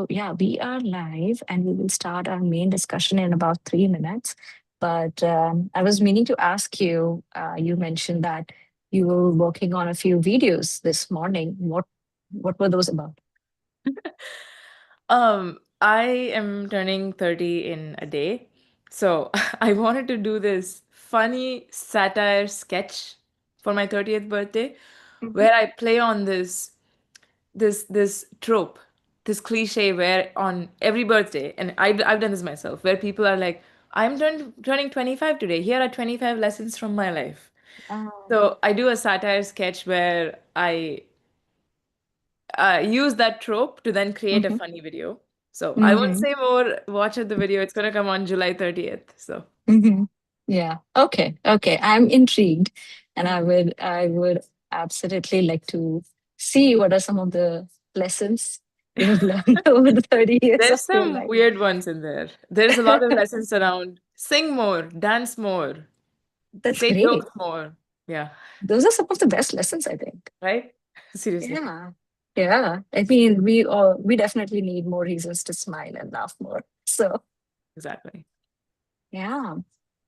Yeah, we are live and we will start our main discussion in about 3 minutes. But I was meaning to ask you, you mentioned that you were working on a few videos this morning. What were those about? I am turning 30 in a day. So I wanted to do this funny satire sketch for my 30th birthday Mhm. where I play on this trope, this cliche where on every birthday, and I've done this myself, where people are like, turning 25 today. Here are 25 lessons from my life. Ah, So I do a satire sketch where I use that trope to then create a mhm, funny video. So I won't mhm, say more. Watch the video. It's gonna come on July 30th. So mhm. Yeah. Okay. Okay. I'm intrigued, and I would absolutely like to see what are some of the lessons you have learned over the 30 years of there's your some life. weird ones in there. There's a lot of lessons around sing more, dance more, That's say great. jokes more. Yeah, Those are some of the best lessons, I think. right? Seriously. Yeah. Yeah. I mean, we definitely need more reasons to smile and laugh more. So Exactly. yeah.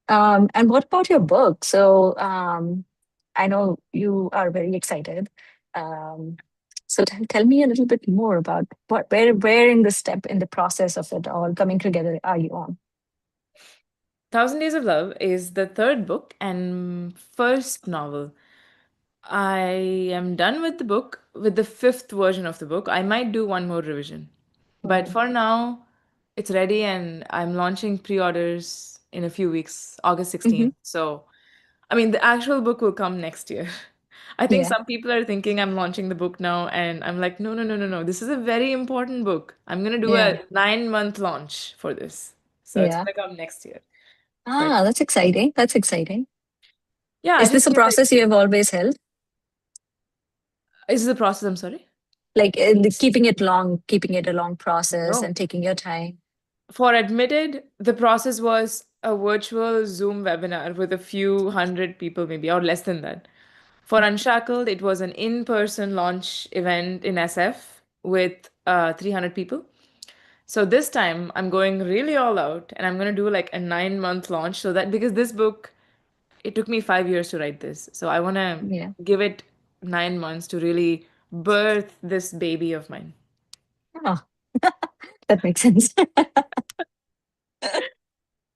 And what about your book? I know you are very excited. Um, tell me a little bit more about where in the step in the process of it all coming together are you on? Thousand Days of Love is the third book and first novel. I am done with the book, with the fifth version of the book. I might do one more revision. But Mm, for now, it's ready and I'm launching pre orders in a few weeks, August hmm. 16th. So, I mean, the actual book will come next year. I think Yeah. some people are thinking I'm launching the book now, and I'm like, no, no, no, no, no. This is a very important book. I'm going to do a Yeah. 9-month launch for this. So, it's Yeah. going to come next year. But Ah, that's exciting. That's exciting. yeah, I Is just this a feel like process you have always held? this is the process. I'm sorry. Like keeping it a long process No. and taking your time. For Admitted, the process was a virtual Zoom webinar with a few hundred people, maybe, or less than that. For Unshackled, it was an in person launch event in SF with 300 people. So this time, I'm going really all out and I'm going to do like a 9-month launch so that because this book, it took me 5 years to write this. So I want to Yeah. give it 9 months to really birth this baby of mine. Oh, that makes sense.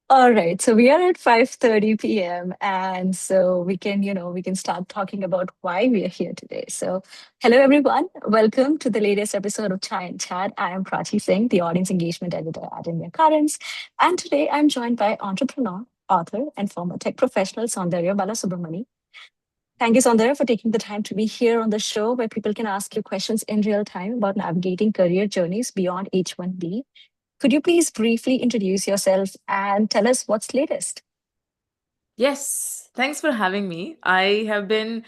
All right. So we are at 5:30 p.m. And so we can start talking about why we are here today. So hello everyone. Welcome to the latest episode of Chai and Chat. I am Prachi Singh, the audience engagement editor at India Currents. And today I'm joined by entrepreneur, author, and former tech professional Soundarya Balasubramani. Thank you, Soundarya, for taking the time to be here on the show where people can ask you questions in real time about navigating career journeys beyond H-1B. Could you please briefly introduce yourself and tell us what's latest? Yes, thanks for having me. I have been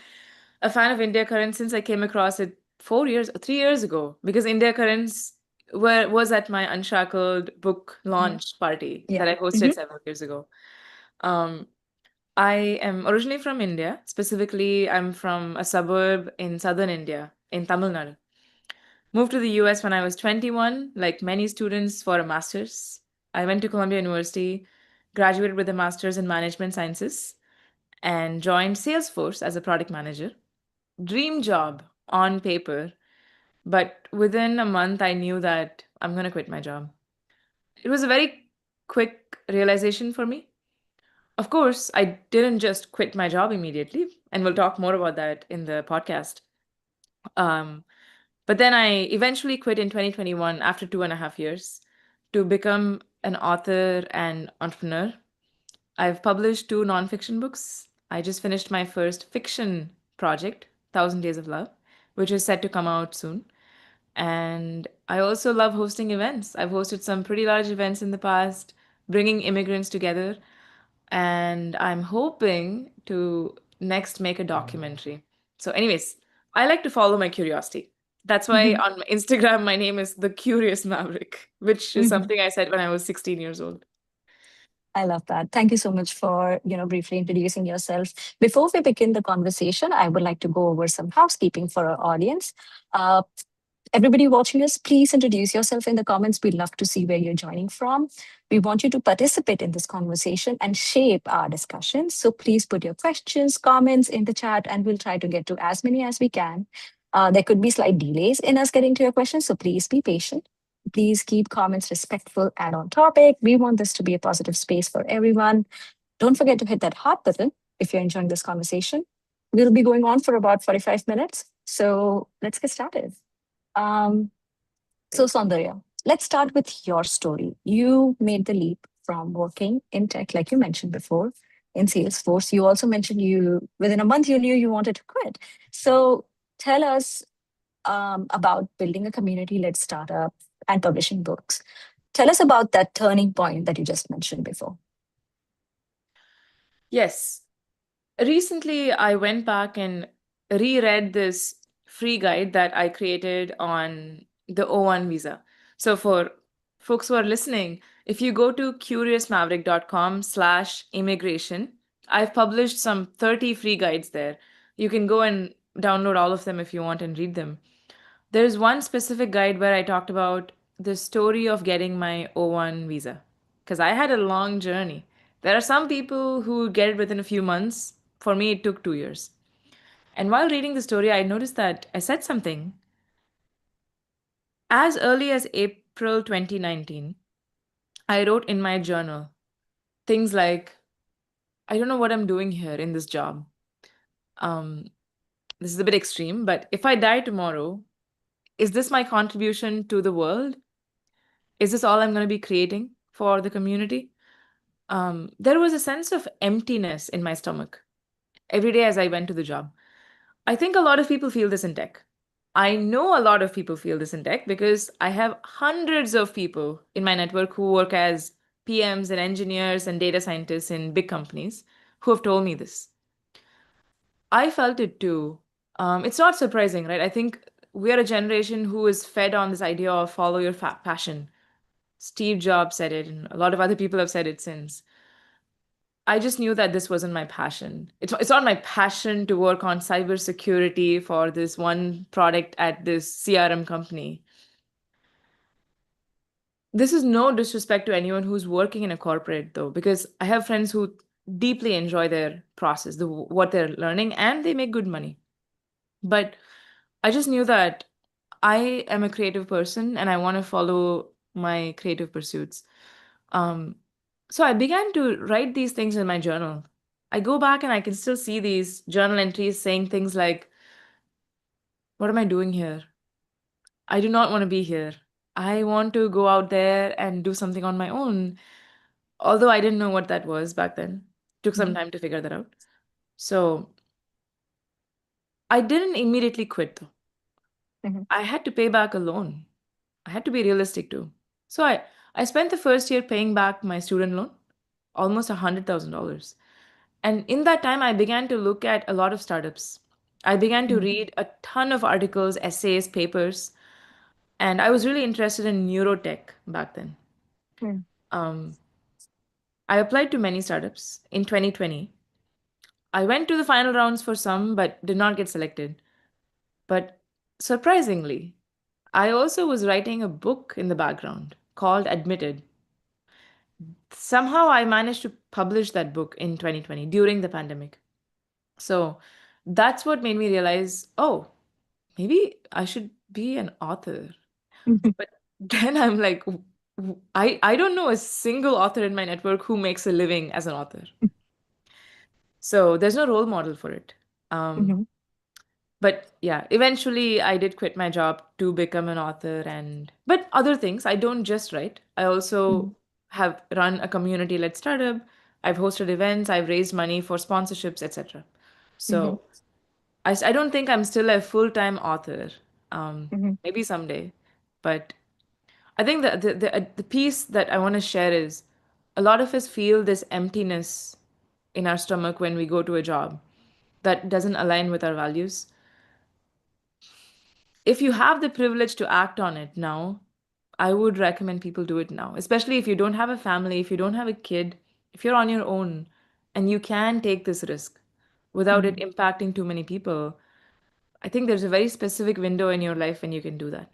a fan of India Currents since I came across it 4 years, 3 years ago, because India Currents was at my Unshackled book Yeah. launch party that Yeah. I hosted Hmm. 7 years ago. Um, I am originally from India. Specifically, I'm from a suburb in southern India, in Tamil Nadu. Moved to the US when I was 21, like many students, for a master's. I went to Columbia University, graduated with a master's in management sciences, and joined Salesforce as a product manager. Dream job on paper, but within a month, I knew that I'm going to quit my job. It was a very quick realization for me. Of course, I didn't just quit my job immediately, and we'll talk more about that in the podcast. Um, but then I eventually quit in 2021 after 2.5 years to become an author and entrepreneur. I've published two nonfiction books. I just finished my first fiction project, Thousand Days of Love, which is set to come out soon. And I also love hosting events. I've hosted some pretty large events in the past, bringing immigrants together. And I'm hoping to next make a documentary. So, anyways, I like to follow my curiosity. That's why Hmm. on my Instagram, my name is The Curious Maverick, which is Hmm. something I said when I was 16 years old. I love that. Thank you so much for, briefly introducing yourself. Before we begin the conversation, I would like to go over some housekeeping for our audience. Uh, Everybody watching us, please introduce yourself in the comments. We'd love to see where you're joining from. We want you to participate in this conversation and shape our discussion. So please put your questions, comments in the chat, and we'll try to get to as many as we can. There could be slight delays in us getting to your questions, so please be patient. Please keep comments respectful and on topic. We want this to be a positive space for everyone. Don't forget to hit that heart button if you're enjoying this conversation. We'll be going on for about 45 minutes. So let's get started. Um, so, Great. Soundarya, let's start with your story. You made the leap from working in tech, like you mentioned before, in Salesforce. You also mentioned you, within a month, you knew you wanted to quit. So, tell us about building a community led startup and publishing books. Tell us about that turning point that you just mentioned before. Yes. Recently, I went back and reread this free guide that I created on the O1 visa. So for folks who are listening, if you go to curiousmaverick.com/immigration, I've published some 30 free guides there. You can go and download all of them if you want and read them. There's one specific guide where I talked about the story of getting my O1 visa because I had a long journey. There are some people who get it within a few months. For me, it took 2 years. And while reading the story, I noticed that I said something as early as April 2019. I wrote in my journal things like, I don't know what I'm doing here in this job. Um, this is a bit extreme, but if I die tomorrow, is this my contribution to the world? Is this all I'm going to be creating for the community? There was a sense of emptiness in my stomach every day as I went to the job. I think a lot of people feel this in tech. I know a lot of people feel this in tech because I have hundreds of people in my network who work as PMs and engineers and data scientists in big companies who have told me this. I felt it too. It's not surprising, right? I think we are a generation who is fed on this idea of follow your passion. Steve Jobs said it, and a lot of other people have said it since. I just knew that this wasn't my passion. It's not my passion to work on cybersecurity for this one product at this CRM company. This is no disrespect to anyone who's working in a corporate, though, because I have friends who deeply enjoy their process, what they're learning, and they make good money. But I just knew that I am a creative person and I want to follow my creative pursuits. Um, so I began to write these things in my journal. I go back and I can still see these journal entries saying things like, what am I doing here? I do not want to be here. I want to go out there and do something on my own. Although I didn't know what that was back then. Took some Mhm, time to figure that out. So I didn't immediately quit though. mhm, I had to pay back a loan. I had to be realistic too. So I spent the first year paying back my student loan, almost $100,000. And in that time, I began to look at a lot of startups. I began to mhm, read a ton of articles, essays, papers, and I was really interested in neurotech back then. mhm, Um, I applied to many startups in 2020. I went to the final rounds for some, but did not get selected. But surprisingly, I also was writing a book in the background called Admitted. Somehow I managed to publish that book in 2020 during the pandemic. So that's what made me realize, oh, maybe I should be an author. mhm, But then I'm like, I don't know a single author in my network who makes a living as an author. So there's no role model for it. Um, mhm, but yeah, eventually I did quit my job to become an author and but other things. I don't just write. I mhm, also have run a community-led startup. I've hosted events, I've raised money for sponsorships, etc. mhm, So I don't think I'm still a full-time author. mhm, Maybe someday. But I think that the piece that I want to share is a lot of us feel this emptiness in our stomach when we go to a job that doesn't align with our values. If you have the privilege to act on it now, I would recommend people do it now, especially if you don't have a family, if you don't have a kid, if you're on your own and you can take this risk without it mhm. impacting too many people. I think there's a very specific window in your life when you can do that.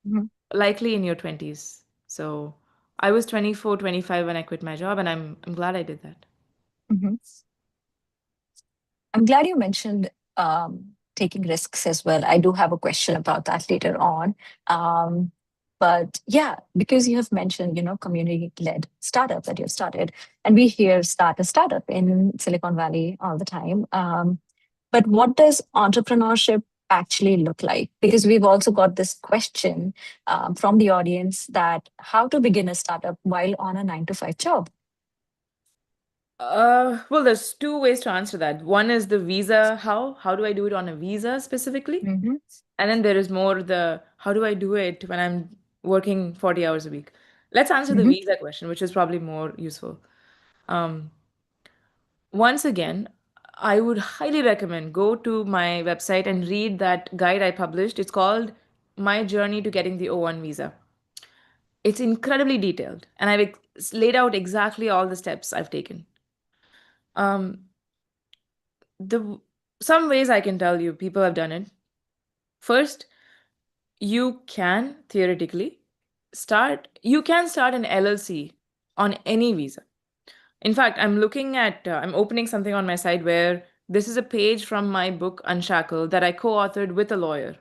Mhm. likely in your 20s. So I was 24, 25 when I quit my job, and I'm glad I did that. Mhm. I'm glad you mentioned taking risks as well. I do have a question about that later on. Um, but yeah, because you have mentioned, community-led startup that you've started, and we hear start a startup in Silicon Valley all the time. But what does entrepreneurship actually look like? Because we've also got this question from the audience that how to begin a startup while on a 9 to 5 job. Well, there's two ways to answer that. One is the visa, how? How do I do it on a visa specifically? Hmm. And then there is more the how do I do it when I'm working 40 hours a week? Let's answer the Hmm. visa question, which is probably more useful. Um, Once again, I would highly recommend go to my website and read that guide I published. It's called My Journey to Getting the O1 Visa. It's incredibly detailed, and laid out exactly all the steps I've taken. Um, the some ways I can tell you people have done it. First, you can theoretically you can start an LLC on any visa. In fact, I'm opening something on my site where this is a page from my book Unshackled that I co-authored with a lawyer,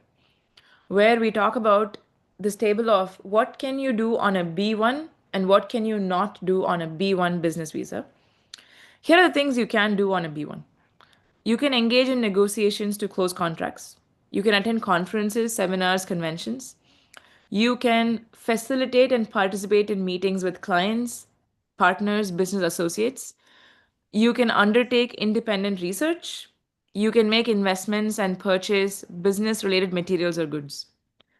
where we talk about this table of what can you do on a B1 and what can you not do on a B1 business visa. Here are the things you can do on a B1. You can engage in negotiations to close contracts. You can attend conferences, seminars, conventions. You can facilitate and participate in meetings with clients, partners, business associates. You can undertake independent research. You can make investments and purchase business related materials or goods.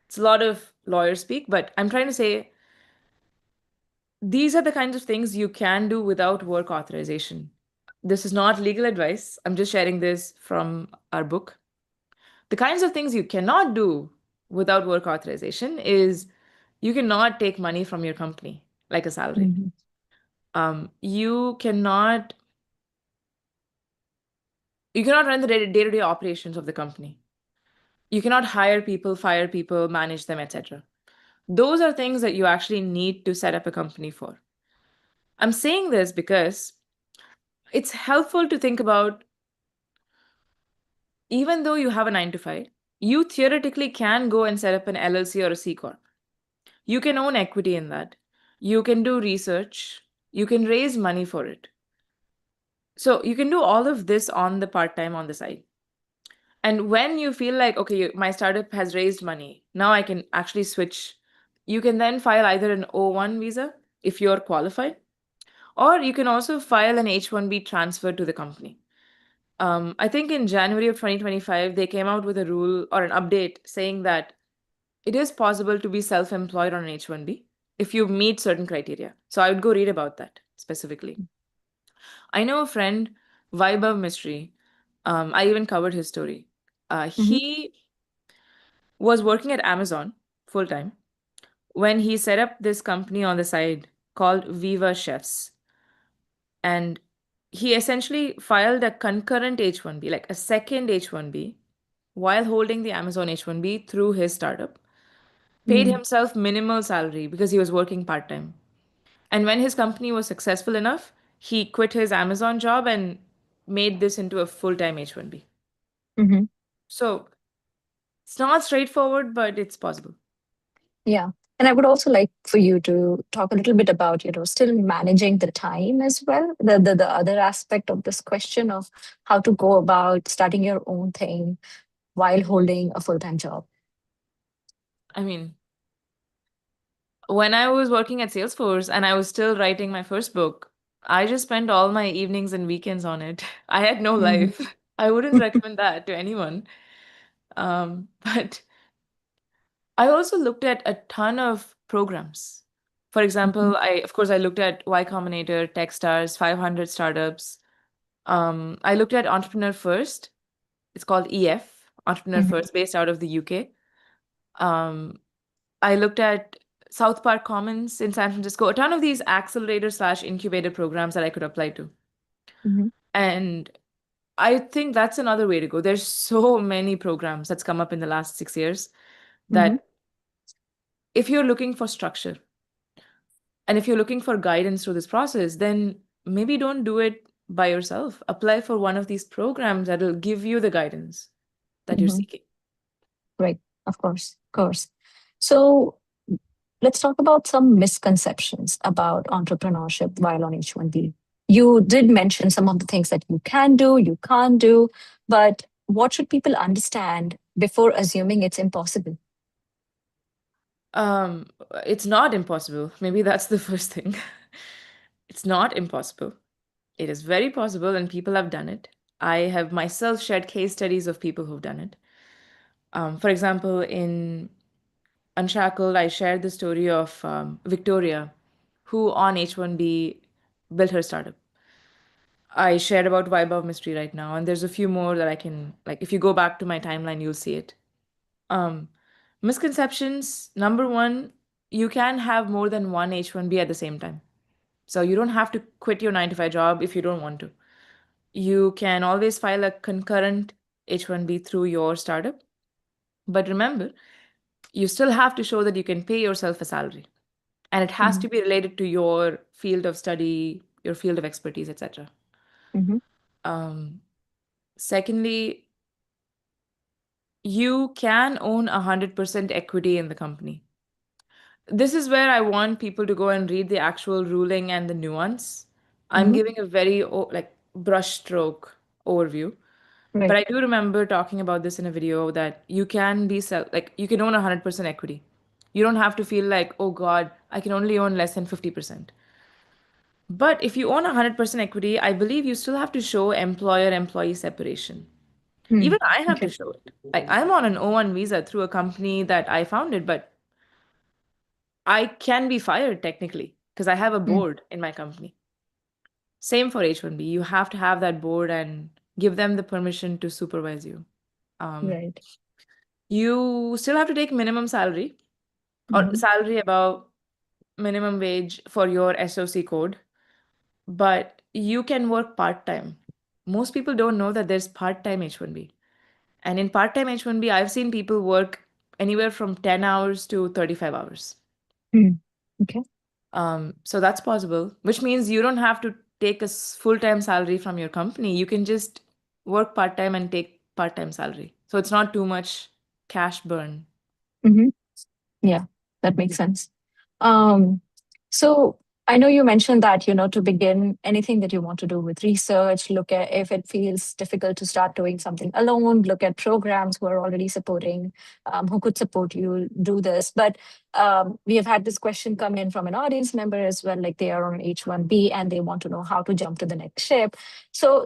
It's a lot of lawyer speak, but I'm trying to say these are the kinds of things you can do without work authorization. This is not legal advice. I'm just sharing this from our book. The kinds of things you cannot do without work authorization is you cannot take money from your company like a salary. Hmm. You cannot run the day-to-day operations of the company. You cannot hire people, fire people, manage them, etc. Those are things that you actually need to set up a company for. I'm saying this because it's helpful to think about even though you have a 9 to 5, you theoretically can go and set up an LLC or a C corp. You can own equity in that. You can do research. You can raise money for it. So you can do all of this on the part time on the side. And when you feel like, okay, my startup has raised money, now I can actually switch. You can then file either an O1 visa if you're qualified, or you can also file an H-1B transfer to the company. I think in January of 2025, they came out with a rule or an update saying that it is possible to be self employed on an H-1B if you meet certain criteria. So I would go read about that specifically. I know a friend, Vaibhav Mystery. I even covered his story. Hmm. He was working at Amazon full time when he set up this company on the side called Viva Chefs. And he essentially filed a concurrent H-1B, like a second H-1B, while holding the Amazon H-1B through his startup, paid Hmm. himself minimal salary because he was working part time. And when his company was successful enough, he quit his Amazon job and made this into a full time H-1B. Hmm. So it's not straightforward, but it's possible. Yeah. And I would also like for you to talk a little bit about, still managing the time as well. The other aspect of this question of how to go about starting your own thing while holding a full-time job. I mean, when I was working at Salesforce and I was still writing my first book, I just spent all my evenings and weekends on it. I had no Hmm. life. I wouldn't recommend that to anyone. But I also looked at a ton of programs. For Hmm. example, of course I looked at Y Combinator, Techstars, 500 startups. I looked at Entrepreneur First. It's called EF, Entrepreneur Hmm. First, based out of the UK. Um, I looked at South Park Commons in San Francisco, a ton of these accelerator slash incubator programs that I could apply to. Hmm. And I think that's another way to go. There's so many programs that's come up in the last 6 years Hmm. that if you're looking for structure and if you're looking for guidance through this process, then maybe don't do it by yourself. Apply for one of these programs that will give you the guidance that you're Hmm. seeking. Right. Of course. Of course. So let's talk about some misconceptions about entrepreneurship while on H-1B. You did mention some of the things that you can do, you can't do, but what should people understand before assuming it's impossible? Um, it's not impossible. Maybe that's the first thing. It's not impossible. It is very possible, and people have done it. I have myself shared case studies of people who've done it. For example, in Unshackled, I shared the story of Victoria, who on H-1B built her startup. I shared about Vibe of Mystery right now, and there's a few more that I can, like, if you go back to my timeline, you'll see it. Um, Misconceptions number one, you can have more than one H-1B at the same time. So you don't have to quit your 9 to 5 job if you don't want to. You can always file a concurrent H-1B through your startup. But remember, you still have to show that you can pay yourself a salary. And it has Hmm. to be related to your field of study, your field of expertise, etc. Hmm. Um, Secondly, you can own 100% equity in the company. This is where I want people to go and read the actual ruling and the nuance. I'm Hmm. giving a very like brushstroke overview, but Right. I do remember talking about this in a video that you can be like you can own 100% equity. You don't have to feel like, oh God, I can only own less than 50%. But if you own 100% equity, I believe you still have to show employer-employee separation. Hmm. Even I have to Okay. show it. Like I'm on an O1 visa through a company that I founded, but I can be fired technically because I have a Hmm. board in my company. Same for H-1B. You have to have that board and give them the permission to supervise you. Um, Right. you still have to take minimum salary or Hmm. salary above minimum wage for your SOC code, but you can work part-time. Most people don't know that there's part-time H-1B. And in part-time H-1B, I've seen people work anywhere from 10 hours to 35 hours. Hmm. Okay. So that's possible, which means you don't have to take a full-time salary from your company. You can just work part-time and take part-time salary. So it's not too much cash burn. Hmm. Yeah, that makes sense. Um, so I know you mentioned that, to begin anything that you want to do with research, look at if it feels difficult to start doing something alone, look at programs who are already supporting, who could support you do this. But we have had this question come in from an audience member as well, like they are on H-1B and they want to know how to jump to the next ship. So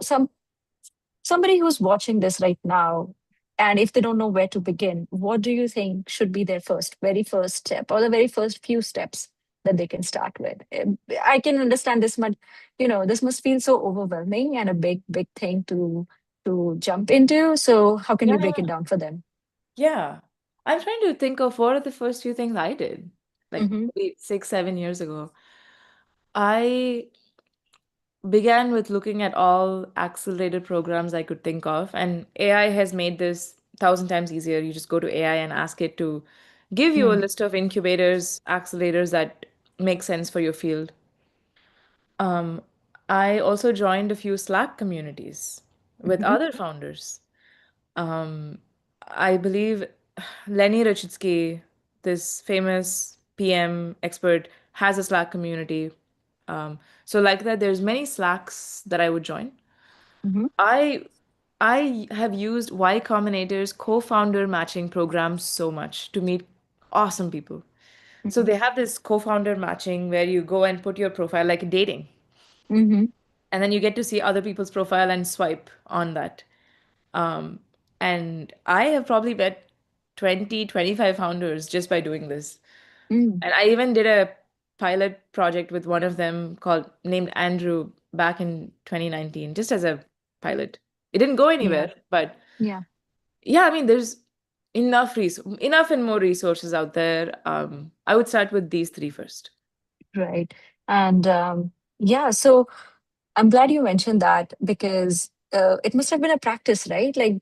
somebody who's watching this right now, and if they don't know where to begin, what do you think should be their very first step, or the very first few steps that they can start with? I can understand this much, this must feel so overwhelming and a big thing to jump into. So how can you break it Yeah. down for them? Yeah. I'm trying to think of what are the first few things I did, like Mm-hmm. maybe 6, 7 years ago. I began with looking at all accelerated programs I could think of, and AI has made this 1,000 times easier. You just go to AI and ask it to give you a Mm-hmm. list of incubators, accelerators that make sense for your field. Um, I also joined a few Slack communities with Mm-hmm. other founders. Um, I believe Lenny Rachitsky, this famous PM expert, has a Slack community. So like that, there's many Slacks that I would join. Mm-hmm. I I have used Y Combinator's co-founder matching program so much to meet awesome people. So Mm-hmm. they have this co-founder matching where you go and put your profile like dating, Mm-hmm. and then you get to see other people's profile and swipe on that. Um, and I have probably met 20, 25 founders just by doing this. Mm-hmm. And I even did a pilot project with one of them called named Andrew back in 2019, just as a pilot. It didn't go Yeah. anywhere, but Yeah. yeah, I mean, there's enough and more resources out there. I would start with these three first. Right. And yeah, so I'm glad you mentioned that because it must have been a practice, right? Like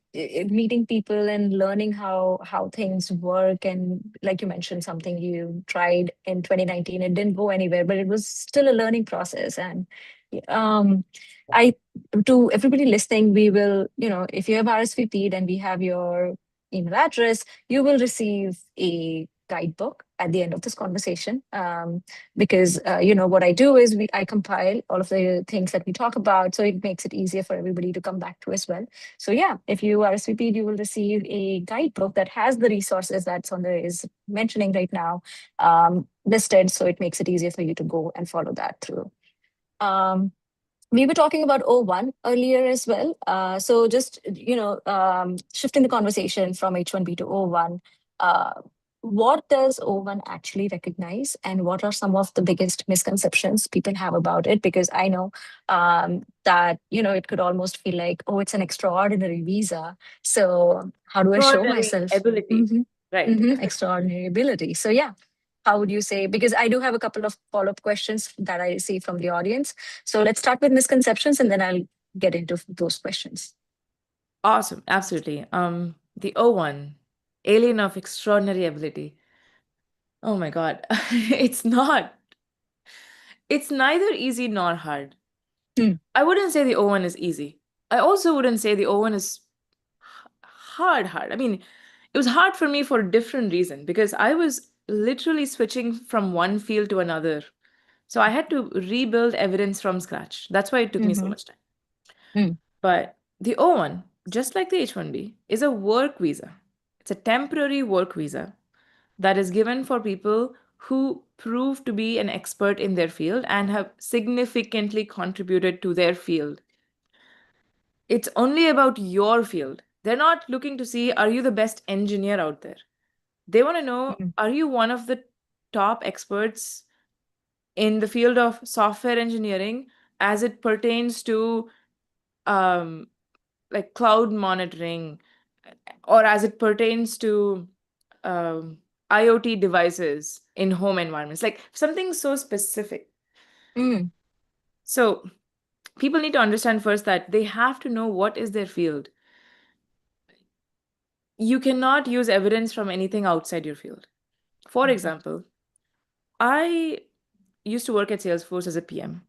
meeting people and learning how things work. And like you mentioned, something you tried in 2019, it didn't go anywhere, but it was still a learning process. And um, I to everybody listening, we will, if you have RSVP'd and we have your email address, you will receive a guidebook at the end of this conversation. Because what I do is I compile all of the things that we talk about, so it makes it easier for everybody to come back to as well. So yeah, if you RSVP'd, you will receive a guidebook that has the resources that Soundarya is mentioning right now, listed, so it makes it easier for you to go and follow that through. Um, we were talking about O1 earlier as well. So just, shifting the conversation from H-1B to O1, uh, what does O1 actually recognize, and what are some of the biggest misconceptions people have about it? Because I know that, it could almost feel like, oh, it's an extraordinary visa. So how do I show Extraordinary myself? ability, Hmm. right? Hmm. Extraordinary ability. So yeah, how would you say? Because I do have a couple of follow-up questions that I see from the audience. So let's start with misconceptions and then I'll get into those questions. Awesome, absolutely. The O1, alien of extraordinary ability. Oh my God. It's not. It's neither easy nor hard. Mm, I wouldn't say the O1 is easy. I also wouldn't say the O1 is hard. I mean, it was hard for me for a different reason because I was literally switching from one field to another. So I had to rebuild evidence from scratch. That's why it took me so mm-hmm, much time. mm, But the O1, just like the H-1B, is a work visa. It's a temporary work visa that is given for people who prove to be an expert in their field and have significantly contributed to their field. It's only about your field. They're not looking to see, are you the best engineer out there? They want to know, mm, are you one of the top experts in the field of software engineering as it pertains to um, like cloud monitoring or as it pertains to um, IoT devices in home environments, like something so specific. mm, So people need to understand first that they have to know what is their field. You cannot use evidence from anything outside your field. For mhm, example, I used to work at Salesforce as a PM,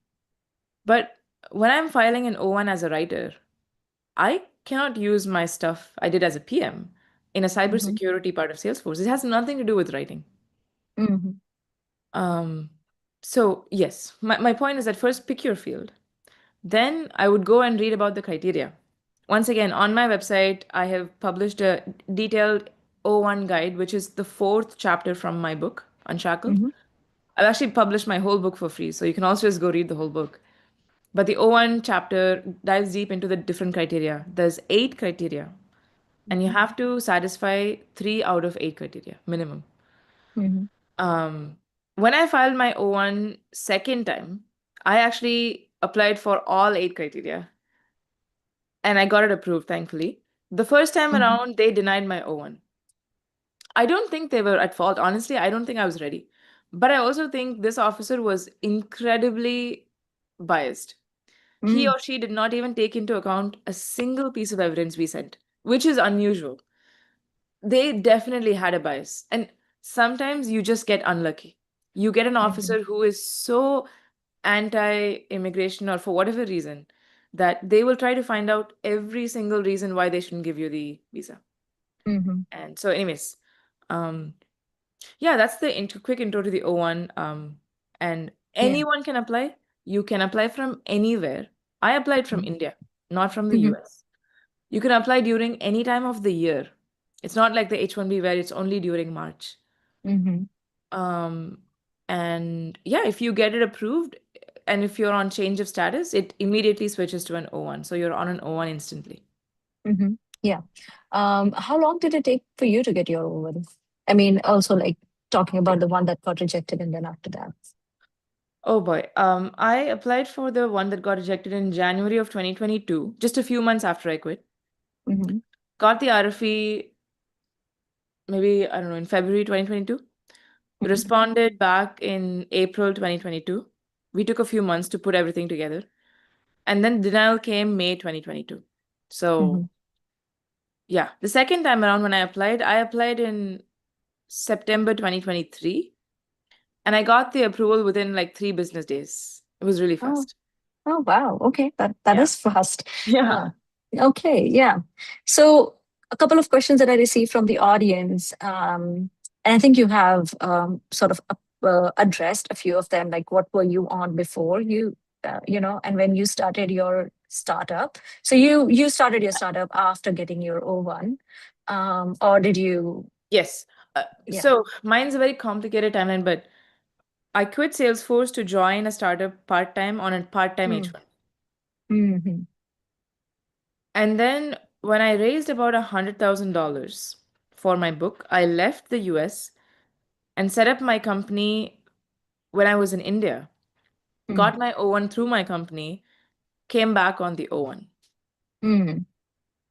but when I'm filing an O1 as a writer, I cannot use my stuff I did as a PM in a mhm, cybersecurity part of Salesforce. It has nothing to do with writing. mhm, Um, so, yes, my point is that first pick your field. Then I would go and read about the criteria. Once again, on my website, I have published a detailed O1 guide, which is the fourth chapter from my book, Unshackled. mhm, I've actually published my whole book for free, so you can also just go read the whole book. But the O1 chapter dives deep into the different criteria. There's 8 criteria, and you mhm, have to satisfy 3 out of 8 criteria minimum. mhm, Um, when I filed my O1 second time, I actually applied for all 8 criteria and I got it approved, thankfully. The first time mhm, around, they denied my O1. I don't think they were at fault. Honestly, I don't think I was ready. But I also think this officer was incredibly biased. He mm, or she did not even take into account a single piece of evidence we sent, which is unusual. They definitely had a bias. And sometimes you just get unlucky. You get an mhm, officer who is so anti immigration or for whatever reason that they will try to find out every single reason why they shouldn't give you the visa. mhm. And so, anyways, um, yeah, that's the quick intro to the O1. And Yeah. anyone can apply. You can apply from anywhere. I applied from Mhm, India, not from the mhm, US. You can apply during any time of the year. It's not like the H-1B where it's only during March. mhm, Um, and yeah, if you get it approved and if you're on change of status, it immediately switches to an O1. So you're on an O1 instantly. mhm. Yeah. How long did it take for you to get your over? I mean, also like talking about the one that got rejected and then after that. Oh boy. I applied for the one that got rejected in January of 2022, just a few months after I quit. Mhm, Got the RFE maybe, I don't know, in February 2022. mhm, Responded back in April 2022. We took a few months to put everything together. And then denial came May 2022. So Mhm. yeah, the second time around when I applied in September 2023, and I got the approval within like 3 business days. It was really Oh, fast. oh, wow. Okay, that Yeah. is fast. Yeah. Oh, okay, yeah. So a couple of questions that I received from the audience, and I think you have sort of addressed a few of them. Like, what were you on before and when you started your startup? So you started your startup after getting your O1, or did you? Yes. Yeah. So mine's a very complicated timeline, but I quit Salesforce to join a startup part-time on a part-time Mm. H1. Mm-hmm. And then when I raised about $100,000 for my book, I left the US and set up my company when I was in India. Mm. Got my O1 through my company, came back on the O1. Mm.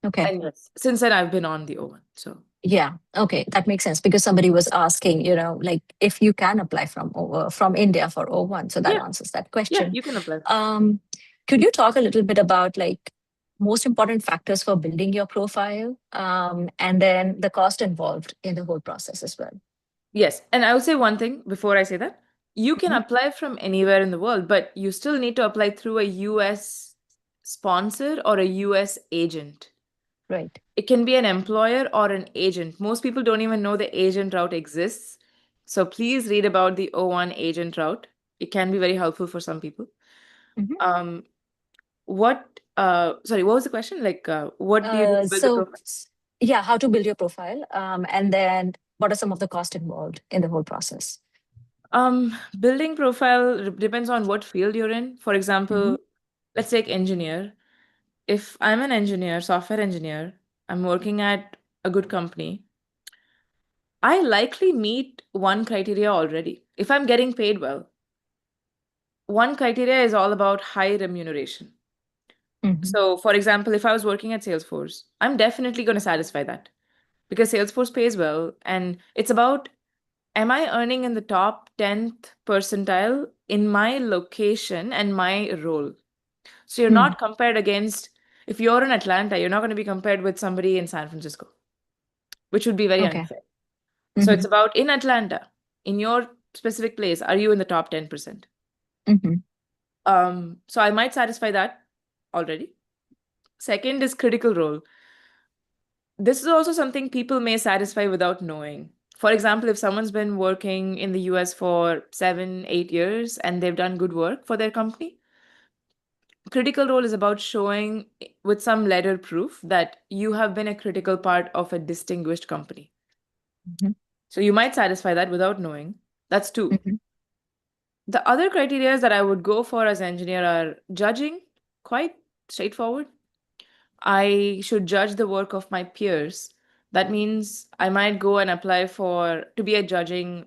Okay. And yes, since then I've been on the O1. So Yeah, okay, that makes sense because somebody was asking, like if you can apply from India for O1, so that yeah, answers that yeah, question. you can apply. Um, could you talk a little bit about like most important factors for building your profile, and then the cost involved in the whole process as well? Yes, and I will say one thing before I say that. You can Mhm. apply from anywhere in the world, but you still need to apply through a US sponsor or a US agent. Right. It can be an employer or an agent. Most people don't even know the agent route exists. So please read about the O1 agent route. It can be very helpful for some people. Mhm. Um, sorry, what was the question? Like, what do you do to build a So, profile? yeah, how to build your profile, and then what are some of the costs involved in the whole process? Building profile depends on what field you're in. For Hmm. example, let's take engineer. If I'm an engineer, software engineer, I'm working at a good company, I likely meet one criteria already. If I'm getting paid well, one criteria is all about high remuneration. Hmm. So, for example, if I was working at Salesforce, I'm definitely going to satisfy that because Salesforce pays well. And it's about, am I earning in the top 10th percentile in my location and my role? So, you're Hmm. not compared against, if you're in Atlanta, you're not going to be compared with somebody in San Francisco, which would be very Okay. unfair. So, Hmm. it's about in Atlanta, in your specific place, are you in the top 10%? Hmm. So, I might satisfy that already. Second is critical role. This is also something people may satisfy without knowing. For example, if someone's been working in the US for 7, 8 years and they've done good work for their company, critical role is about showing with some letter proof that you have been a critical part of a distinguished company. Hmm. So you might satisfy that without knowing. That's two. Hmm. The other criteria that I would go for as engineer are judging, quite straightforward. I should judge the work of my peers. That means I might go and apply for to be a judge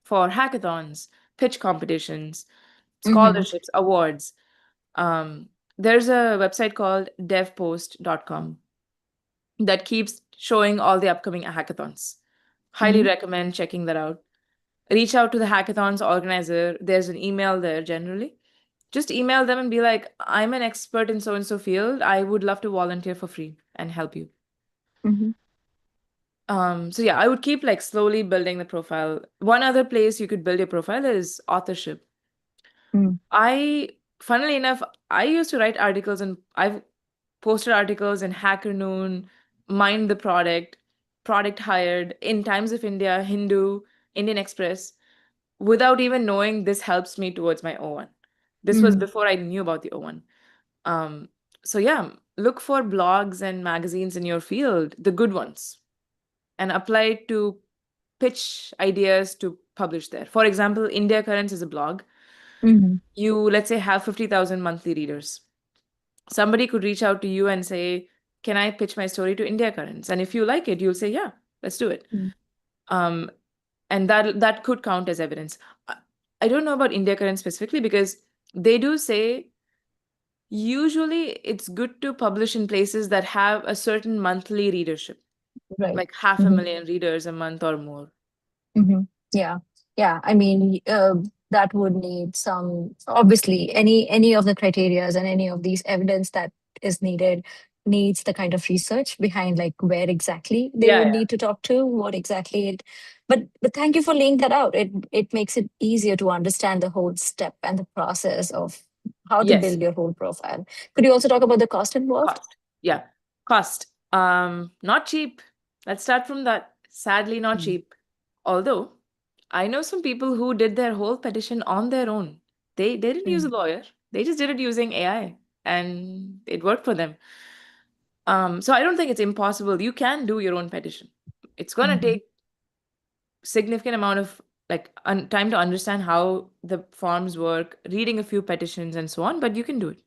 for hackathons, pitch competitions, Hmm. scholarships, awards. Um, there's a website called devpost.com that keeps showing all the upcoming hackathons. Highly Hmm. recommend checking that out. Reach out to the hackathons organizer. There's an email there generally. Just email them and be like, I'm an expert in so and so field. I would love to volunteer for free and help you. Hmm. So yeah, I would keep like slowly building the profile. One other place you could build your profile is authorship. Hmm. I, funnily enough, I used to write articles and I've posted articles in Hacker Noon, Mind the Product, Product Hired, in Times of India, Hindu, Indian Express, without even knowing this helps me towards my O1. This was Hmm. before I knew about the O1. Um, so yeah, look for blogs and magazines in your field, the good ones, and apply to pitch ideas to publish there. For example, India Currents is a blog. Hmm. You, let's say, have 50,000 monthly readers. Somebody could reach out to you and say, can I pitch my story to India Currents? And if you like it, you'll say, yeah, let's do it. Hmm. Um, and that could count as evidence. I I don't know about India Currents specifically because they do say usually it's good to publish in places that have a certain monthly readership, Right. like half a Hmm. million readers a month or more. Hmm. Yeah. Yeah. I mean, that would need some, obviously any of the criterias and any of these evidence that is needed needs the kind of research behind like where exactly they Yeah, would yeah. need to talk to, what exactly it, but thank you for laying that out. It makes it easier to understand the whole step and the process of how to Yes. build your whole profile. Could you also talk about the cost involved? Cost. Yeah. Cost. Not cheap. Let's start from that. Sadly, not Mm, cheap. Although I know some people who did their whole petition on their own. They didn't use a mm, lawyer. They just did it using AI and it worked for them. So I don't think it's impossible. You can do your own petition. It's gonna mhm, take significant amount of like time to understand how the forms work, reading a few petitions and so on, but you can do it.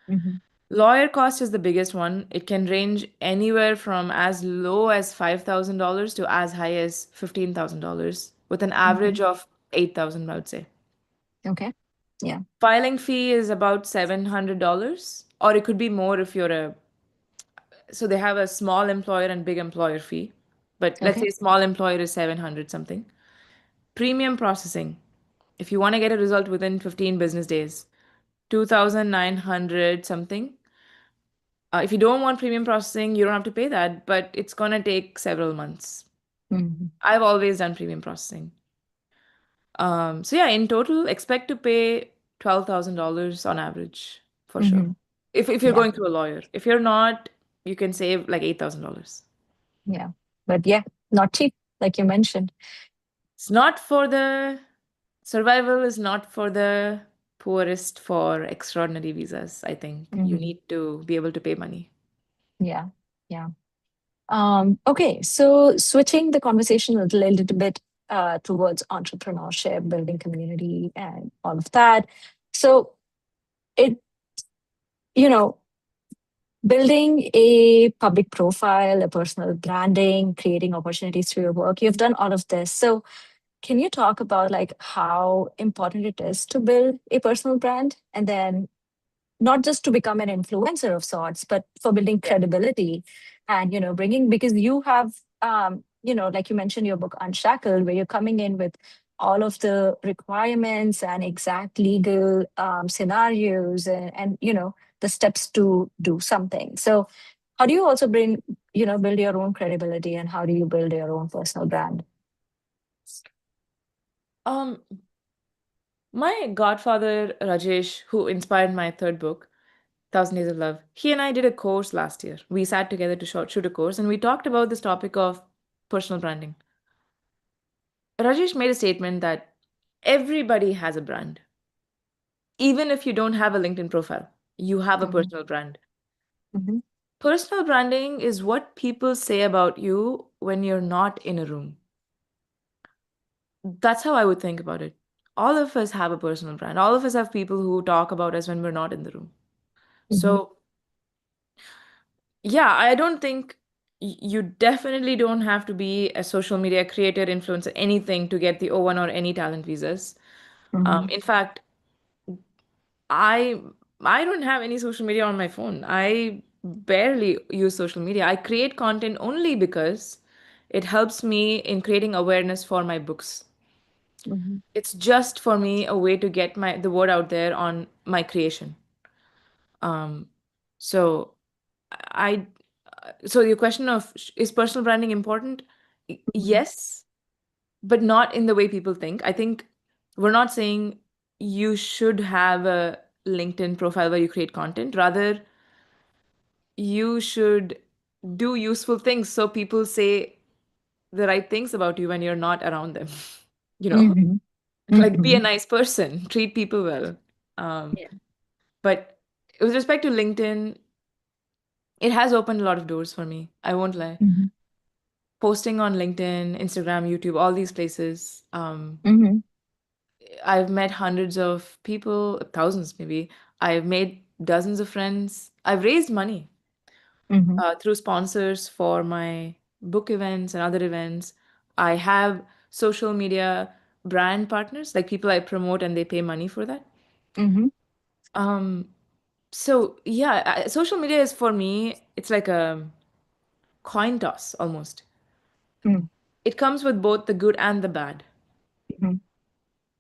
mhm, Lawyer cost is the biggest one. It can range anywhere from as low as $5,000 to as high as $15,000 with an mhm. average of 8,000, I would say. Okay. Yeah. Filing fee is about $700, or it could be more if you're a, so they have a small employer and big employer fee. But let's Okay. say small employer is 700 something. Premium processing. If you want to get a result within 15 business days, 2,900 something. If you don't want premium processing, you don't have to pay that, but it's going to take several months. Mhm, I've always done premium processing. So yeah, in total, expect to pay $12,000 on average for sure. mhm. If you're Yeah. going through a lawyer. If you're not, you can save like $8,000. Yeah. But yeah, not cheap, like you mentioned. It's not for the survival is not for the poorest for extraordinary visas, I think. You Mhm. need to be able to pay money. Yeah. Yeah. Okay. So switching the conversation a little bit towards entrepreneurship, building community, and all of that. So it, you know, building a public profile, a personal branding, creating opportunities through your work. You've done all of this. So can you talk about like how important it is to build a personal brand and then not just to become an influencer of sorts, but for building Yeah. credibility and, bringing, because you have, like you mentioned your book Unshackled, where you're coming in with all of the requirements and exact legal scenarios and the steps to do something. So how do you also build your own credibility, and how do you build your own personal brand? Um, my godfather, Rajesh, who inspired my third book, Thousand Days of Love, he and I did a course last year. We sat together to shoot a course and we talked about this topic of personal branding. Rajesh made a statement that everybody has a brand. Even if you don't have a LinkedIn profile, you have a Hmm. personal brand. Hmm. Personal branding is what people say about you when you're not in a room. That's how I would think about it. All of us have a personal brand. All of us have people who talk about us when we're not in the room. Hmm. So, yeah, I don't think you definitely don't have to be a social media creator, influencer, anything to get the O1 or any talent visas. Hmm. In fact, I I don't have any social media on my phone. I barely use social media. I create content only because it helps me in creating awareness for my books. Hmm. It's just for me a way to get the word out there on my creation. Um, so I so your question of is personal branding important? Hmm. Yes, but not in the way people think. I think we're not saying you should have a LinkedIn profile where you create content. Rather, you should do useful things so people say the right things about you when you're not around them. You know, Hmm. like be a Hmm. nice person, treat people well. Um, Yeah. but with respect to LinkedIn, it has opened a lot of doors for me. I won't lie. Hmm. Posting on LinkedIn, Instagram, YouTube, all these places. Hmm. I've met hundreds of people, thousands maybe. I've made dozens of friends. I've raised money Hmm. through sponsors for my book events and other events. I have social media brand partners, like people I promote and they pay money for that. Hmm. Um, so yeah, social media is for me, it's like a coin toss almost. Hmm. It comes with both the good and the bad. Hmm.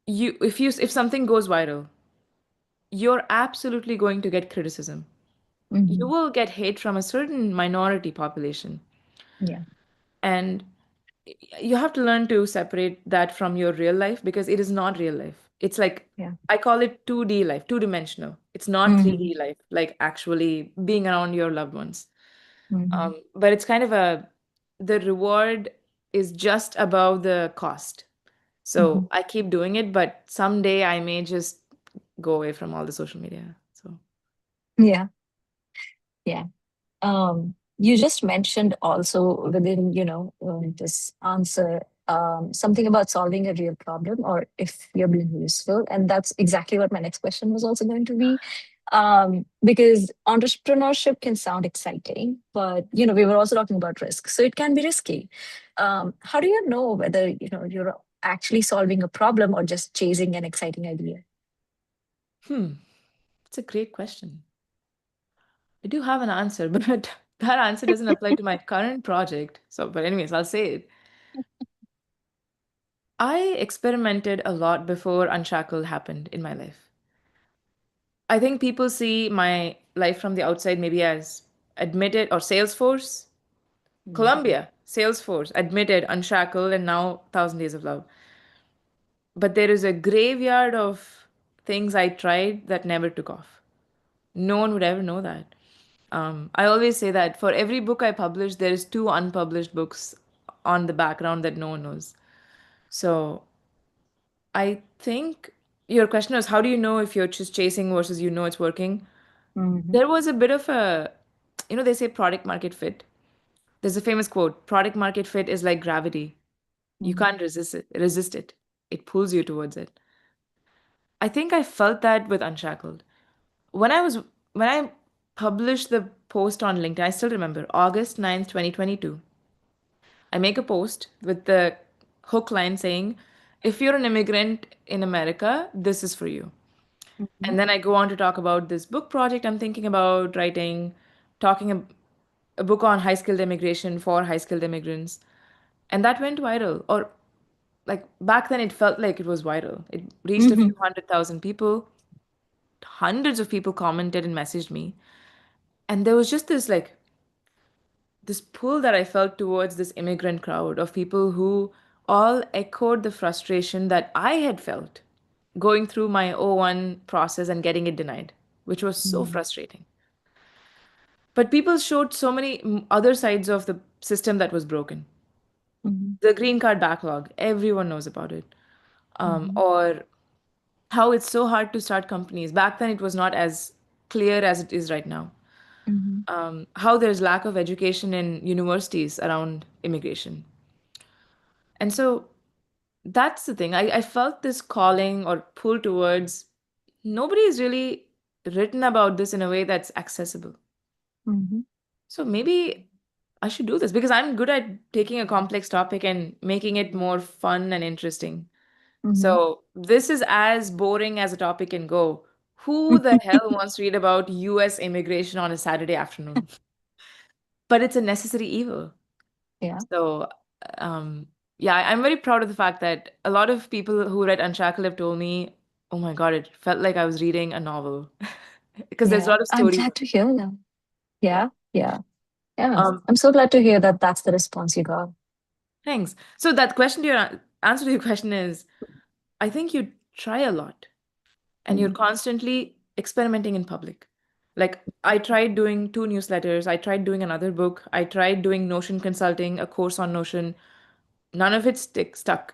if something goes viral, you're absolutely going to get criticism. You Mm-hmm. will get hate from a certain minority population. Yeah. And you have to learn to separate that from your real life because it is not real life. It's like, Yeah. I call it 2D life, two dimensional. It's not Mm-hmm. 3D life, like actually being around your loved ones. Mm-hmm. But it's kind of the reward is just above the cost. Mm-hmm. So I keep doing it, but someday I may just go away from all the social media. So, Yeah. Yeah. You just mentioned also within, this answer, something about solving a real problem or if you're being useful. And that's exactly what my next question was also going to be. Because entrepreneurship can sound exciting, but, we were also talking about risk. So it can be risky. How do you know whether, you're actually solving a problem or just chasing an exciting idea? it's a great question. I do have an answer, but that answer doesn't apply to my current project. So, but anyways, I'll say it. I experimented a lot before Unshackle happened in my life. I think people see my life from the outside maybe as admitted or Salesforce, Mm-hmm. Columbia, Salesforce, admitted, Unshackled, and now Thousand Days of Love. But there is a graveyard of things I tried that never took off. No one would ever know that. I always say that for every book I publish, there is two unpublished books on the background that no one knows. So I think your question was how do you know if you're just chasing versus you know it's working? Mm-hmm. There was a bit of they say product market fit. There's a famous quote product market fit is like gravity. You Mm-hmm. can't resist it. It pulls you towards it. I think I felt that with Unshackled. When I was when I published the post on LinkedIn, I still remember August 9th, 2022. I make a post with the hook line saying, if you're an immigrant in America, this is for you. Mm-hmm. And then I go on to talk about this book project I'm thinking about writing, talking a book on high skilled immigration for high skilled immigrants. And that went viral. Or like back then, it felt like it was viral. It reached a Mm-hmm. few 100,000 people. Hundreds of people commented and messaged me. And there was just this pull that I felt towards this immigrant crowd of people who all echoed the frustration that I had felt going through my O1 process and getting it denied, which was so Mm-hmm. frustrating. But people showed so many other sides of the system that was broken. Mm-hmm. The green card backlog, everyone knows about it. Mm-hmm. Or how it's so hard to start companies. Back then, it was not as clear as it is right now. Mm-hmm. How there's lack of education in universities around immigration. And so that's the thing. I felt this calling or pull towards nobody's really written about this in a way that's accessible. Mm-hmm. So maybe I should do this because I'm good at taking a complex topic and making it more fun and interesting. Mm-hmm. So this is as boring as a topic can go. Who the hell wants to read about US immigration on a Saturday afternoon? But it's a necessary evil. Yeah. So, um, yeah, I'm very proud of the fact that a lot of people who read Unshackled have told me, oh my God, it felt like I was reading a novel because there's a Yeah. lot of I'm stories. glad to hear that. Yeah. Yeah. Yeah. Yeah. Um, I'm so glad to hear that that's the response you got. Thanks. So that question to your answer to your question is, I think you try a lot and you're Mm-hmm. constantly experimenting in public. Like I tried doing two newsletters, I tried doing another book, I tried doing Notion consulting, a course on Notion. None of it stuck.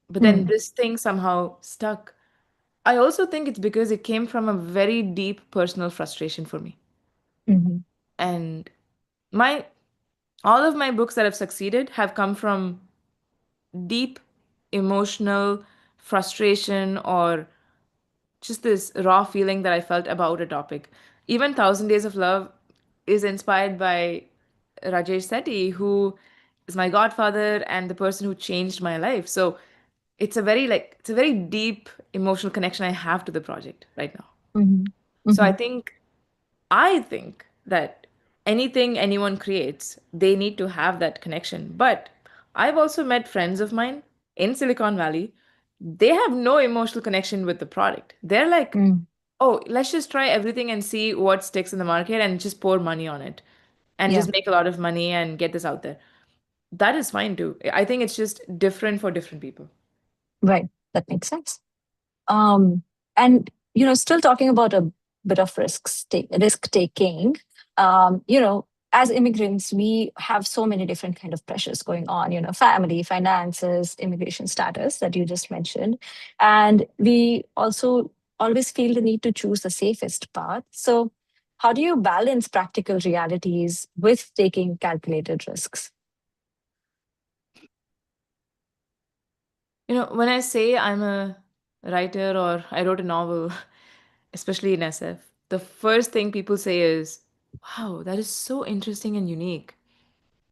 But then this thing somehow stuck. I also think it's because it came from a very deep personal frustration for me. Mm-hmm. And my all of my books that have succeeded have come from deep emotional frustration or just this raw feeling that I felt about a topic. Even Thousand Days of Love is inspired by Rajesh Sethi, who is my godfather and the person who changed my life. So it's a very deep emotional connection I have to the project right now. Mm-hmm. So Mm-hmm. I think that anything anyone creates, they need to have that connection. But I've also met friends of mine in Silicon Valley. they have no emotional connection with the product. They're like, Mm, oh, let's just try everything and see what sticks in the market and just pour money on it and yeah, just make a lot of money and get this out there. That is fine too. I think it's just different for different people. right. That makes sense. Um, and still talking about a bit of risk taking. As immigrants, we have so many different kind of pressures going on. Family, finances, immigration status that you just mentioned, and we also always feel the need to choose the safest path. So, how do you balance practical realities with taking calculated risks? When I say I'm a writer or I wrote a novel, especially in SF, the first thing people say is, wow, that is so interesting and unique.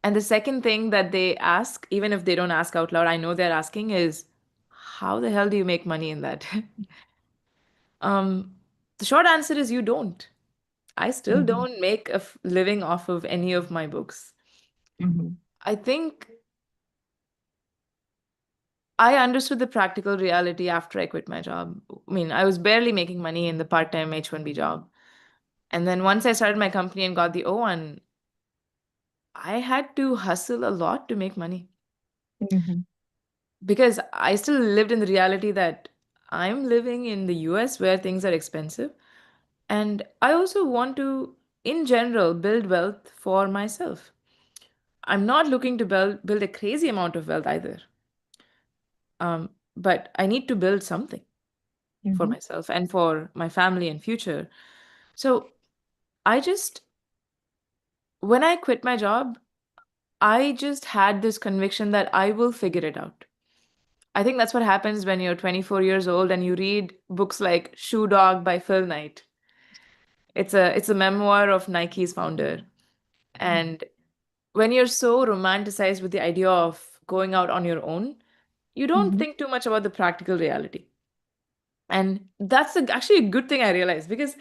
And the second thing that they ask, even if they don't ask out loud, I know they're asking is, how the hell do you make money in that? um, the short answer is you don't. I still Hmm. don't make a living off of any of my books. Hmm. I think I understood the practical reality after I quit my job. I mean, I was barely making money in the part-time H-1B job. And then once I started my company and got the O1, I had to hustle a lot to make money Hmm. because I still lived in the reality that I'm living in the US where things are expensive. And I also want to, in general, build wealth for myself. I'm not looking to build a crazy amount of wealth either. But I need to build something for Hmm. myself and for my family and future. So I just, when I quit my job, I just had this conviction that I will figure it out. I think that's what happens when you're 24 years old and you read books like Shoe Dog by Phil Knight. It's a memoir of Nike's founder. And when you're so romanticized with the idea of going out on your own, you don't Hmm. think too much about the practical reality. And that's actually a good thing I realized because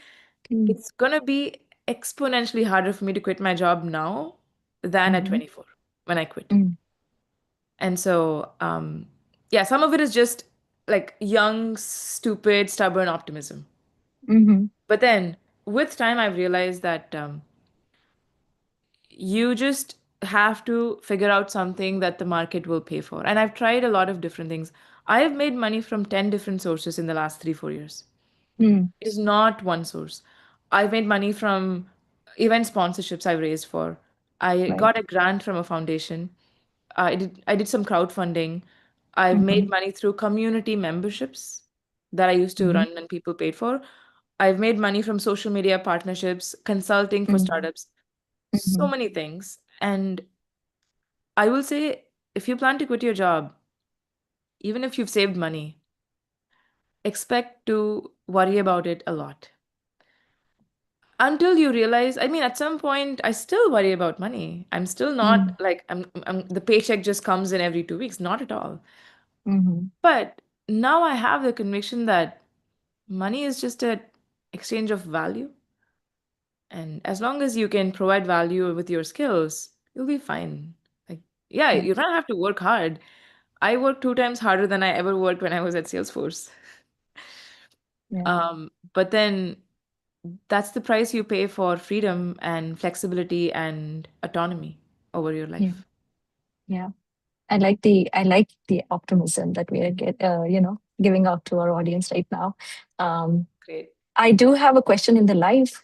Hmm. it's going to be exponentially harder for me to quit my job now than at Hmm. 24 when I quit. Hmm. And so, yeah, some of it is just like young, stupid, stubborn optimism. Hmm. But then with time, I've realized that you just have to figure out something that the market will pay for. And I've tried a lot of different things. I have made money from 10 different sources in the last 3, 4 years. Hmm. It is not one source. I've made money from event sponsorships I've raised for. I Right. got a grant from a foundation. I did some crowdfunding. I've made Mhm, money through community memberships that I used to mhm, run and people paid for. I've made money from social media partnerships, consulting for mm, startups, so mhm, many things. And I will say, if you plan to quit your job, even if you've saved money, expect to worry about it a lot. Until you realize, I mean, at some point, I still worry about money. I'm still not mm, like, the paycheck just comes in every 2 weeks, not at all. mhm. But now I have the conviction that money is just an exchange of value. And as long as you can provide value with your skills, you'll be fine. Like, yeah, Yeah, you don't have to work hard. I worked 2 times harder than I ever worked when I was at Salesforce. yeah, But then that's the price you pay for freedom and flexibility and autonomy over your yeah, life. yeah. I like the optimism that we are giving out to our audience right now. Um, Great. I do have a question in the live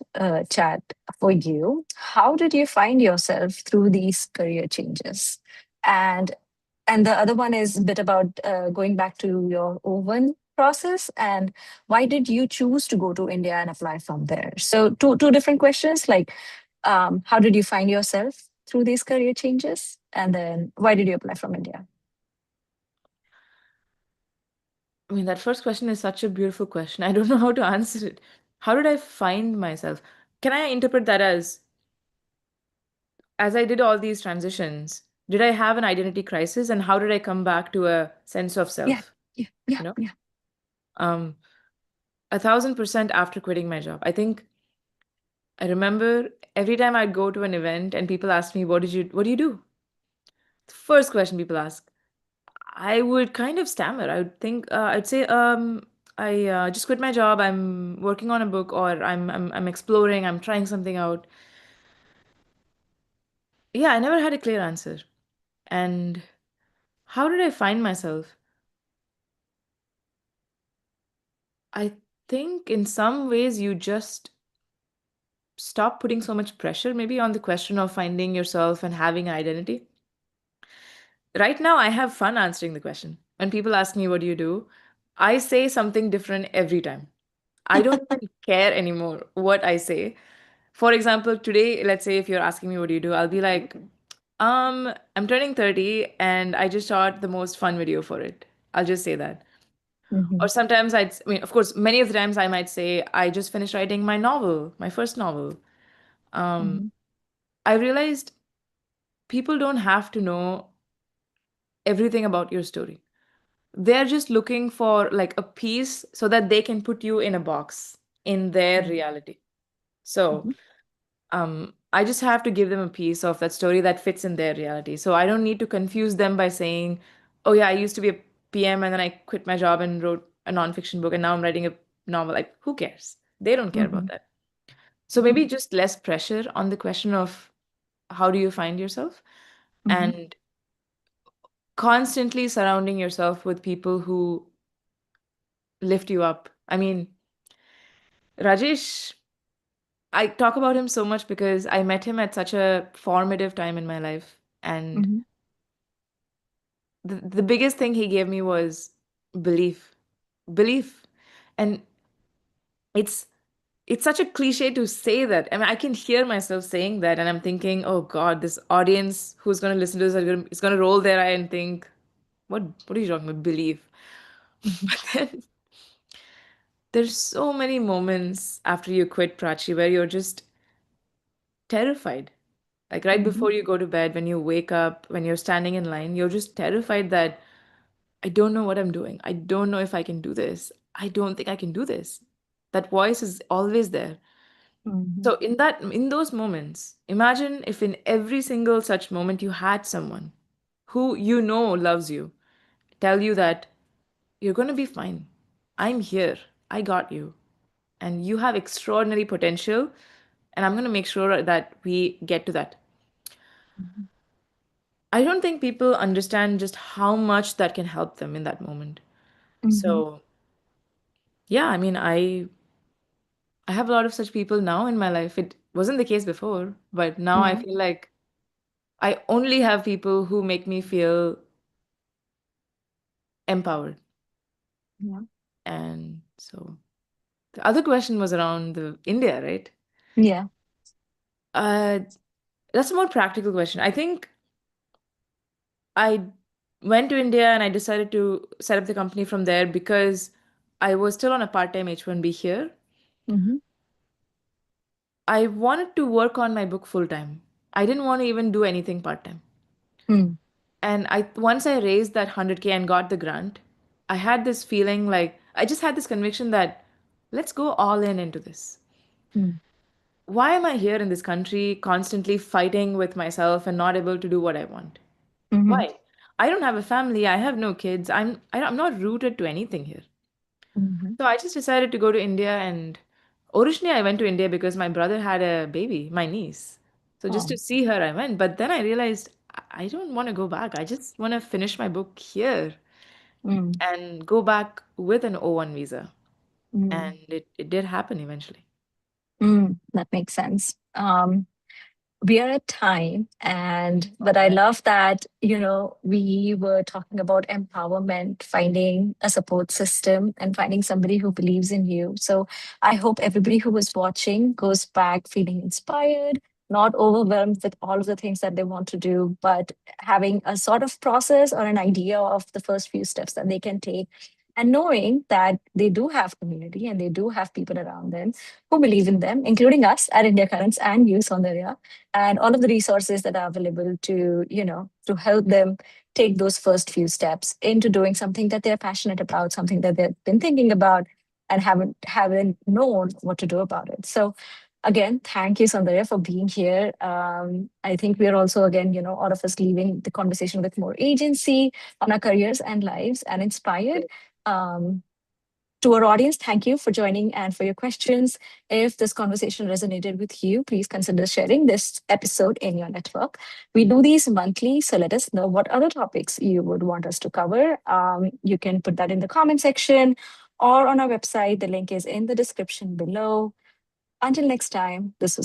chat for you. How did you find yourself through these career changes? And and the other one is a bit about going back to your oven process and why did you choose to go to India and apply from there? So two different questions like how did you find yourself through these career changes? And then why did you apply from India? I mean, that first question is such a beautiful question. I don't know how to answer it. How did I find myself? Can I interpret that as I did all these transitions, did I have an identity crisis and how did I come back to a sense of Yeah, self? yeah, yeah, You know, yeah. um, 1,000% after quitting my job. I think I remember every time I'd go to an event and people ask me, what do you do? The first question people ask, I would kind of stammer. I would think, I'd say, I just quit my job. I'm working on a book, or I'm exploring. I'm trying something out. Yeah, I never had a clear answer. And how did I find myself? I think in some ways you just stop putting so much pressure, maybe on the question of finding yourself and having an identity. Right now, I have fun answering the question. When people ask me, what do you do? I say something different every time. I don't even care anymore what I say. For example, today, let's say if you're asking me what do you do, I'll be like, I'm turning 30 and I just shot the most fun video for it. I'll just say that. Mm-hmm. Or sometimes I mean, of course, many of the times I might say, I just finished writing my novel, my first novel. Um, Mm-hmm. I realized people don't have to know everything about your story. They're just looking for like a piece so that they can put you in a box in their reality. So, Mm-hmm. I just have to give them a piece of that story that fits in their reality. So I don't need to confuse them by saying, oh, yeah, I used to be a PM and then I quit my job and wrote a nonfiction book and now I'm writing a novel. Like, who cares? They don't care Mm-hmm. about that. So maybe just less pressure on the question of how do you find yourself, Mm-hmm. and constantly surrounding yourself with people who lift you up. I mean, Rajesh, I talk about him so much because I met him at such a formative time in my life. And Mm-hmm. the biggest thing he gave me was belief. Belief. And it's it's such a cliche to say that. I mean, I can hear myself saying that, and I'm thinking, oh God, this audience who's going to listen to this is going to roll their eye and think, what are you talking about? Belief. Mm-hmm. But then there's so many moments after you quit Prachi where you're just terrified. Like right Mm-hmm. before you go to bed, when you wake up, when you're standing in line, you're just terrified that I don't know what I'm doing. I don't know if I can do this. I don't think I can do this. That voice is always there. Mm-hmm. So in those moments, imagine if in every single such moment you had someone who you know loves you, tell you that you're going to be fine. I'm here. I got you. And you have extraordinary potential, and I'm going to make sure that we get to that. I don't think people understand just how much that can help them in that moment. Mm-hmm. So, yeah, I mean, I have a lot of such people now in my life. It wasn't the case before, but now I Yeah. feel like I only have people who make me feel empowered. Yeah. And so the other question was around the India, right? Yeah. Uh, that's a more practical question. I think I went to India and I decided to set up the company from there because I was still on a part-time H-1B here. Mm-hmm. I wanted to work on my book full time. I didn't want to even do anything part-time. Mm-hmm. And I once I raised that 100K and got the grant, I had this feeling like I just had this conviction that let's go all in into this. Why am I here in this country constantly fighting with myself and not able to do what I want? Mm-hmm. Why? I don't have a family, I have no kids. I'm not rooted to anything here. Mm-hmm. So I just decided to go to India, and originally I went to India because my brother had a baby, my niece. So just Oh. to see her I went, but then I realized I don't want to go back. I just want to finish my book here Mm-hmm. and go back with an O1 visa. Mm-hmm. And it did happen eventually. That makes sense. We are at time, and but I love that, we were talking about empowerment, finding a support system and finding somebody who believes in you. So I hope everybody who was watching goes back feeling inspired, not overwhelmed with all of the things that they want to do, but having a sort of process or an idea of the first few steps that they can take, and knowing that they do have community and they do have people around them who believe in them, including us at India Currents and you, Soundarya, and all of the resources that are available to, to help them take those first few steps into doing something that they're passionate about, something that they've been thinking about and haven't known what to do about it. So Again, thank you, Soundarya, for being here. I think we are also, again, all of us leaving the conversation with more agency on our careers and lives and inspired. Um, to our audience, thank you for joining and for your questions. If this conversation resonated with you, please consider sharing this episode in your network. We do these monthly, so let us know what other topics you would want us to cover. You can put that in the comment section or on our website. The link is in the description below. Until next time, this was